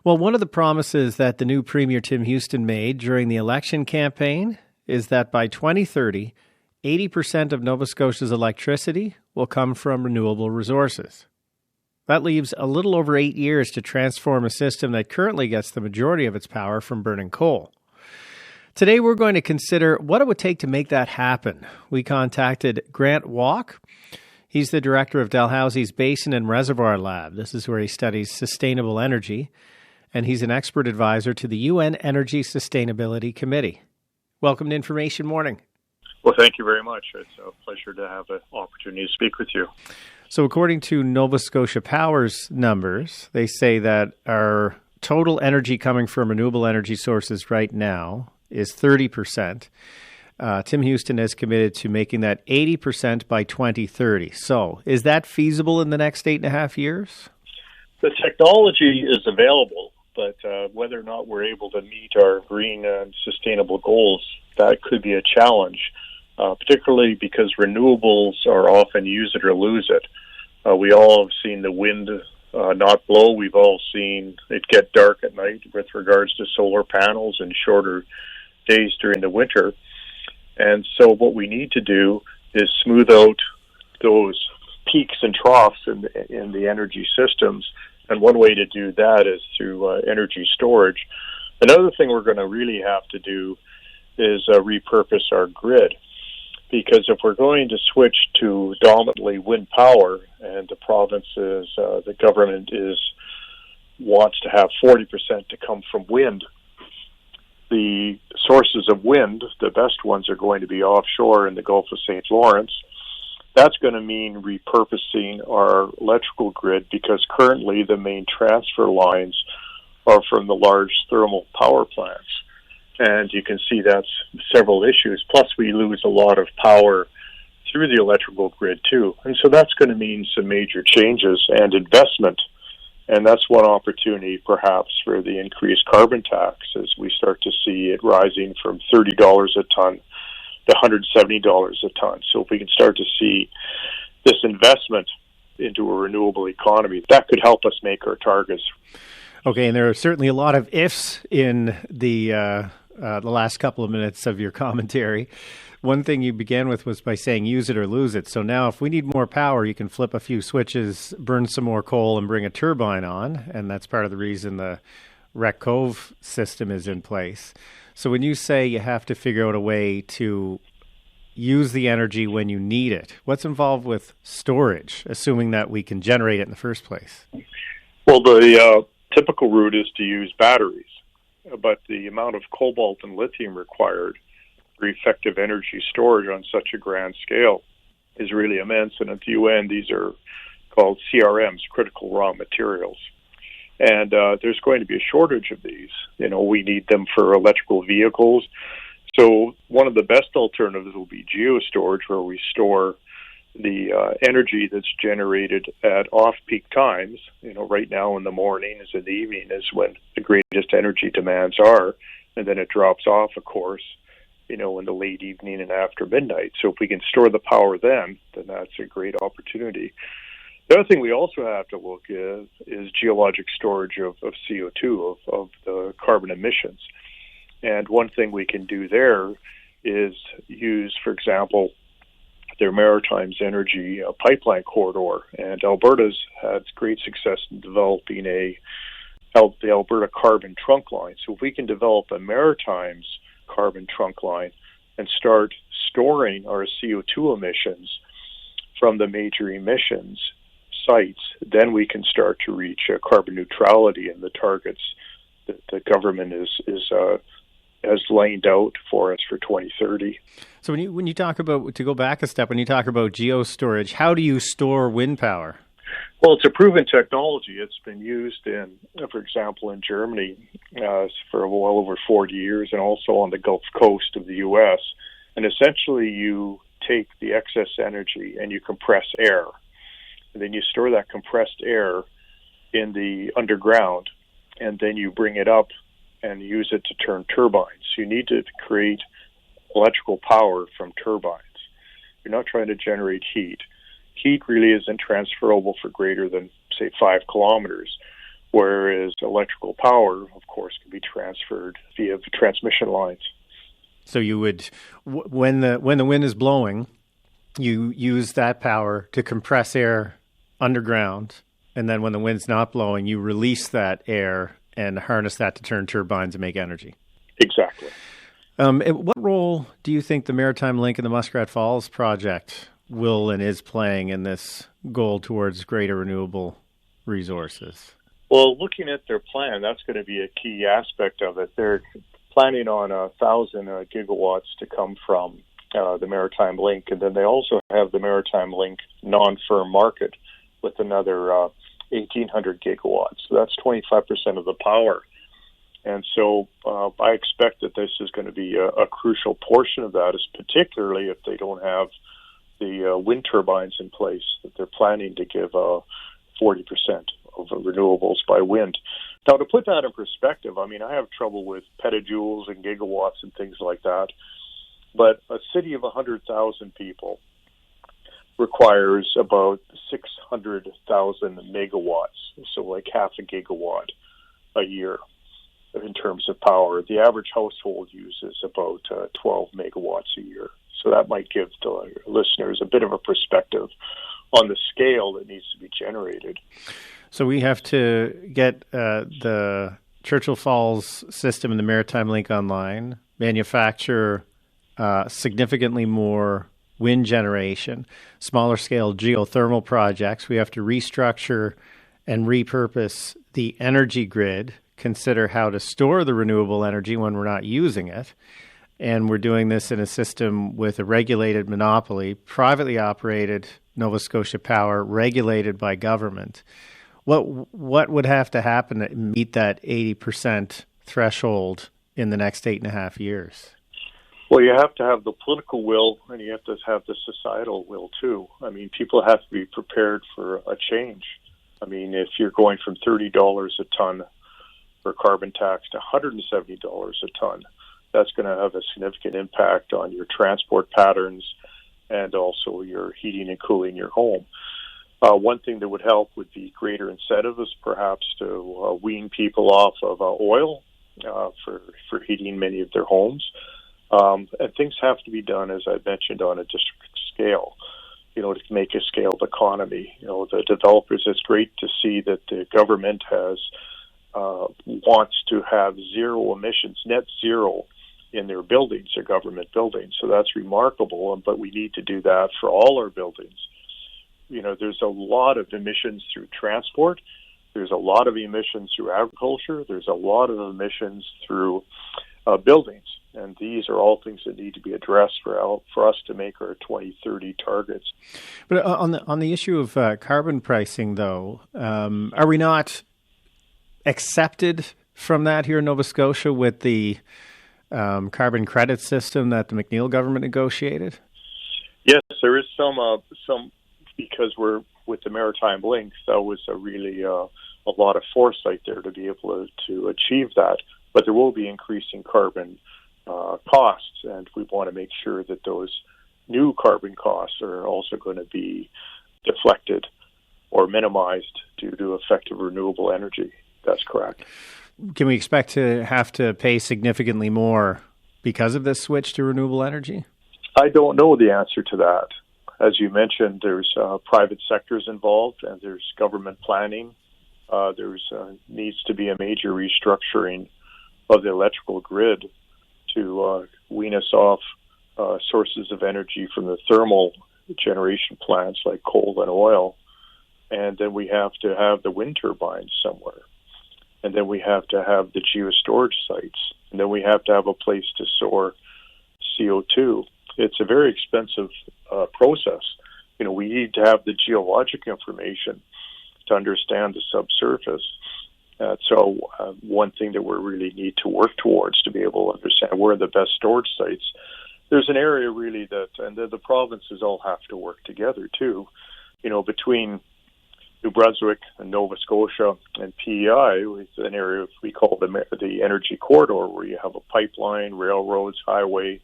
Well, one of the promises that the new Premier Tim Houston made during the election campaign is that by 2030, 80% of Nova Scotia's electricity will come from renewable resources. That leaves a little over 8 years to transform a system that currently gets the majority of its power from burning coal. Today, we're going to consider what it would take to make that happen. We contacted Grant Wach. He's the director of Dalhousie's Basin and Reservoir Lab. This is where he studies sustainable energy, and he's an expert advisor to the UN Energy Sustainability Committee. Welcome to Information Morning. Well, thank you very much. It's a pleasure to have an opportunity to speak with you. So according to Nova Scotia Power's numbers, they say that our total energy coming from renewable energy sources right now is 30%. Tim Houston is committed to making that 80% by 2030. So is that feasible in the next 8.5 years? The technology is available, but whether or not we're able to meet our green and sustainable goals, that could be a challenge, particularly because renewables are often use it or lose it. We all have seen the wind not blow. We've all seen it get dark at night with regards to solar panels and shorter days during the winter. And so what we need to do is smooth out those peaks and troughs in the energy systems. And one way to do that is through energy storage. Another thing we're going to really have to do is repurpose our grid. Because if we're going to switch to dominantly wind power, and the provinces, the government wants to have 40% to come from wind, the sources of wind, the best ones are going to be offshore in the Gulf of St. Lawrence. That's going to mean repurposing our electrical grid because currently the main transfer lines are from the large thermal power plants. And you can see that's several issues. Plus, we lose a lot of power through the electrical grid, too. And so that's going to mean some major changes and investment. And that's one opportunity, perhaps, for the increased carbon tax as we start to see it rising from $30 a ton to $170 a ton. So if we can start to see this investment into a renewable economy, that could help us make our targets. Okay, and there are certainly a lot of ifs in the last couple of minutes of your commentary. One thing you began with was by saying use it or lose it. So now if we need more power, you can flip a few switches, burn some more coal, and bring a turbine on. And that's part of the reason the Wreck Cove system is in place. So when you say you have to figure out a way to use the energy when you need it, what's involved with storage, assuming that we can generate it in the first place? Well, the typical route is to use batteries. But the amount of cobalt and lithium required for effective energy storage on such a grand scale is really immense. And at the UN, these are called CRMs, critical raw materials. And there's going to be a shortage of these. You know, we need them for electrical vehicles. So one of the best alternatives will be geostorage, where we store the energy that's generated at off-peak times. You know, right now in the mornings and the evening is when the greatest energy demands are, and then it drops off, of course, you know, in the late evening and after midnight. So if we can store the power then that's a great opportunity. The other thing we also have to look at is geologic storage of CO2, of the carbon emissions. And one thing we can do there is use, for example, their Maritimes Energy pipeline corridor. And Alberta's had great success in developing the Alberta Carbon Trunk Line. So if we can develop a Maritimes carbon trunk line and start storing our CO2 emissions from the major emissions sites, then we can start to reach carbon neutrality and the targets that the government has laid out for us for 2030. So when you talk about, to go back a step, when you talk about geostorage, how do you store wind power? Well, it's a proven technology. It's been used in, for example, in Germany for well over 40 years, and also on the Gulf Coast of the U.S. And essentially, you take the excess energy and you compress air. And then you store that compressed air in the underground, and then you bring it up and use it to turn turbines. You need to create electrical power from turbines. You're not trying to generate heat. Heat really isn't transferable for greater than, say, 5 kilometers. whereas electrical power, of course, can be transferred via the transmission lines. So you would, when the wind is blowing, you use that power to compress air underground, and then when the wind's not blowing, you release that air and harness that to turn turbines and make energy. Exactly. What role do you think the Maritime Link and the Muskrat Falls project will and is playing in this goal towards greater renewable resources? Well, looking at their plan, that's going to be a key aspect of it. They're planning on 1,000 gigawatts to come from the Maritime Link, and then they also have the Maritime Link non-firm market with another 1,800 gigawatts. So that's 25% of the power. And so I expect that this is going to be a crucial portion of that, is particularly if they don't have the wind turbines in place, that they're planning to give 40% of renewables by wind. Now, to put that in perspective, I mean, I have trouble with petajoules and gigawatts and things like that, but a city of 100,000 people requires about 600,000 megawatts, so like half a gigawatt a year in terms of power. The average household uses about 12 megawatts a year. So that might give the listeners a bit of a perspective on the scale that needs to be generated. So we have to get the Churchill Falls system and the Maritime Link online, manufacture significantly more wind generation, smaller scale geothermal projects. We have to restructure and repurpose the energy grid, consider how to store the renewable energy when we're not using it. And we're doing this in a system with a regulated monopoly, privately operated Nova Scotia Power, regulated by government. What would have to happen to meet that 80% threshold in the next 8.5 years? Well, you have to have the political will, and you have to have the societal will, too. I mean, people have to be prepared for a change. I mean, if you're going from $30 a ton for carbon tax to $170 a ton, that's going to have a significant impact on your transport patterns and also your heating and cooling your home. One thing that would help would be greater incentives, perhaps to wean people off of oil for heating many of their homes. And things have to be done, as I mentioned, on a district scale, to make a scaled economy. The developers, it's great to see that the government wants to have zero emissions, net zero, in their buildings, their government buildings. So that's remarkable, but we need to do that for all our buildings. There's a lot of emissions through transport. There's a lot of emissions through agriculture. There's a lot of emissions through buildings. And these are all things that need to be addressed for us to make our 2030 targets. But on the issue of carbon pricing, though, are we not accepted from that here in Nova Scotia with the carbon credit system that the McNeil government negotiated? Yes, there is some because we're with the Maritime Link. That was really a lot of foresight there to be able to achieve that. But there will be increasing carbon costs, and we want to make sure that those new carbon costs are also going to be deflected or minimized due to effective renewable energy. That's correct. Can we expect to have to pay significantly more because of this switch to renewable energy? I don't know the answer to that. As you mentioned, there's private sectors involved, and there's government planning. There's needs to be a major restructuring of the electrical grid to wean us off sources of energy from the thermal generation plants like coal and oil. And then we have to have the wind turbines somewhere. And then we have to have the geostorage sites. And then we have to have a place to store CO2. It's a very expensive process. We need to have the geologic information to understand the subsurface. So one thing that we really need to work towards to be able to understand where are the best storage sites. There's an area really and the provinces all have to work together too. Between New Brunswick and Nova Scotia and PEI, it's an area we call the energy corridor, where you have a pipeline, railroads, highway,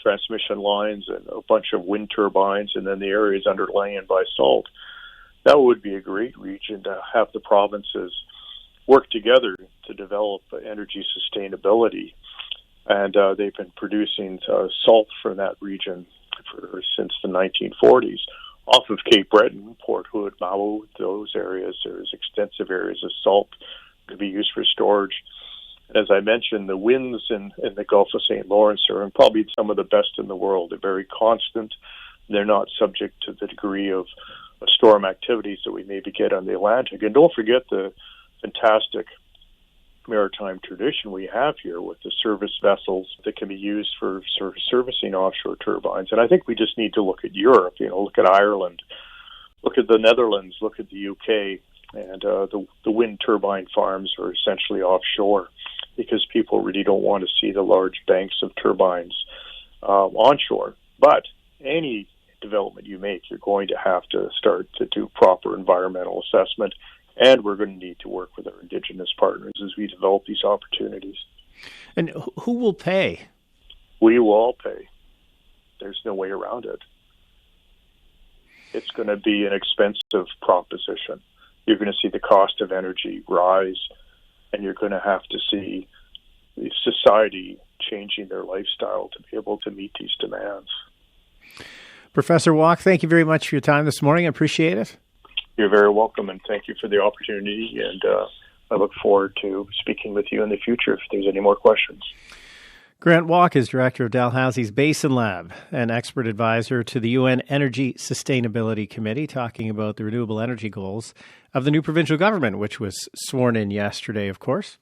transmission lines, and a bunch of wind turbines, and then the areas underlain by salt. That would be a great region to have the provinces work together to develop energy sustainability. And they've been producing salt from that region since the 1940s. Off of Cape Breton, Port Hood, Mau, those areas, there's extensive areas of salt to be used for storage. As I mentioned, the winds in the Gulf of St. Lawrence are probably some of the best in the world. They're very constant. They're not subject to the degree of storm activities that we maybe get on the Atlantic. And don't forget the fantastic maritime tradition we have here with the service vessels that can be used for servicing offshore turbines. And I think we just need to look at Europe, look at Ireland, look at the Netherlands, look at the UK, and the wind turbine farms are essentially offshore because people really don't want to see the large banks of turbines onshore. But any development you make, you're going to have to start to do proper environmental assessment, and we're going to need to work with our Indigenous partners as we develop these opportunities. And who will pay? We will all pay. There's no way around it. It's going to be an expensive proposition. You're going to see the cost of energy rise, and you're going to have to see the society changing their lifestyle to be able to meet these demands. Professor Wach, thank you very much for your time this morning. I appreciate it. You're very welcome, and thank you for the opportunity, and I look forward to speaking with you in the future if there's any more questions. Grant Wach is director of Dalhousie's Basin Lab, an expert advisor to the UN Energy Sustainability Committee, talking about the renewable energy goals of the new provincial government, which was sworn in yesterday, of course.